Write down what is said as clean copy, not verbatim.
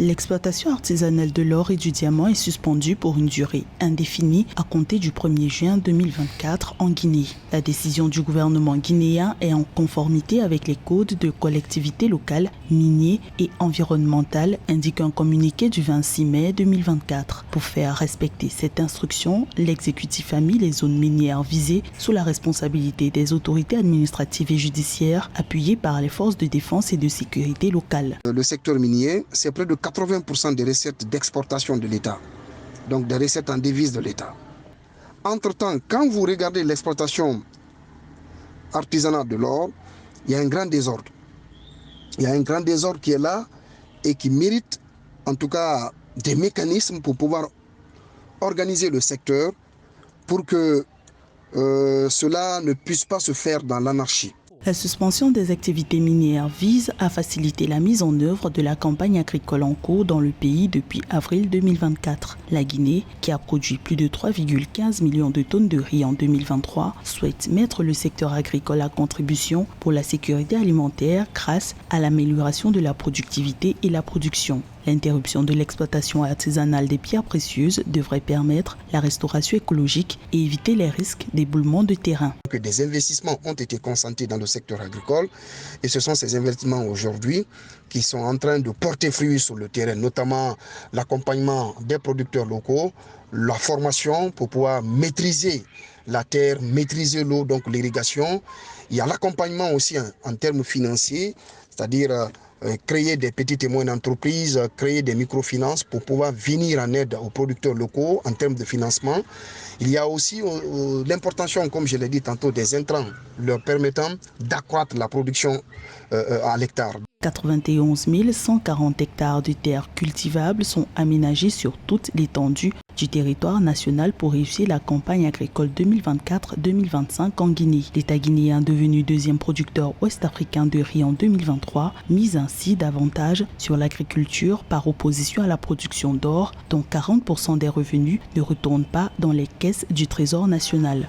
L'exploitation artisanale de l'or et du diamant est suspendue pour une durée indéfinie à compter du 1er juin 2024 en Guinée. La décision du gouvernement guinéen est en conformité avec les codes de collectivité locale, miniers et environnementales, indique un communiqué du 26 mai 2024. Pour faire respecter cette instruction, l'exécutif a mis les zones minières visées sous la responsabilité des autorités administratives et judiciaires appuyées par les forces de défense et de sécurité locales. Le secteur minier, c'est près de 80% des recettes d'exportation de l'État, donc des recettes en devises de l'État. Entre-temps, quand vous regardez l'exploitation artisanale de l'or, il y a un grand désordre. Il y a un grand désordre qui est là et qui mérite en tout cas des mécanismes pour pouvoir organiser le secteur pour que cela ne puisse pas se faire dans l'anarchie. La suspension des activités minières vise à faciliter la mise en œuvre de la campagne agricole en cours dans le pays depuis avril 2024. La Guinée, qui a produit plus de 3,15 millions de tonnes de riz en 2023, souhaite mettre le secteur agricole à contribution pour la sécurité alimentaire grâce à l'amélioration de la productivité et la production. L'interruption de l'exploitation artisanale des pierres précieuses devrait permettre la restauration écologique et éviter les risques d'éboulement de terrain. Des investissements ont été consentis dans le secteur agricole et ce sont ces investissements aujourd'hui qui sont en train de porter fruit sur le terrain, notamment l'accompagnement des producteurs locaux, la formation pour pouvoir maîtriser la terre, maîtriser l'eau, donc l'irrigation. Il y a l'accompagnement aussi en termes financiers, c'est-à-dire créer des petites et moyennes entreprises, créer des microfinances pour pouvoir venir en aide aux producteurs locaux en termes de financement. Il y a aussi l'importation, comme je l'ai dit tantôt, des intrants leur permettant d'accroître la production à l'hectare. 91 140 hectares de terres cultivables sont aménagés sur toute l'étendue du territoire national pour réussir la campagne agricole 2024-2025 en Guinée. L'État guinéen, devenu deuxième producteur ouest-africain de riz en 2023, mise ainsi davantage sur l'agriculture par opposition à la production d'or, dont 40% des revenus ne retournent pas dans les caisses du Trésor national.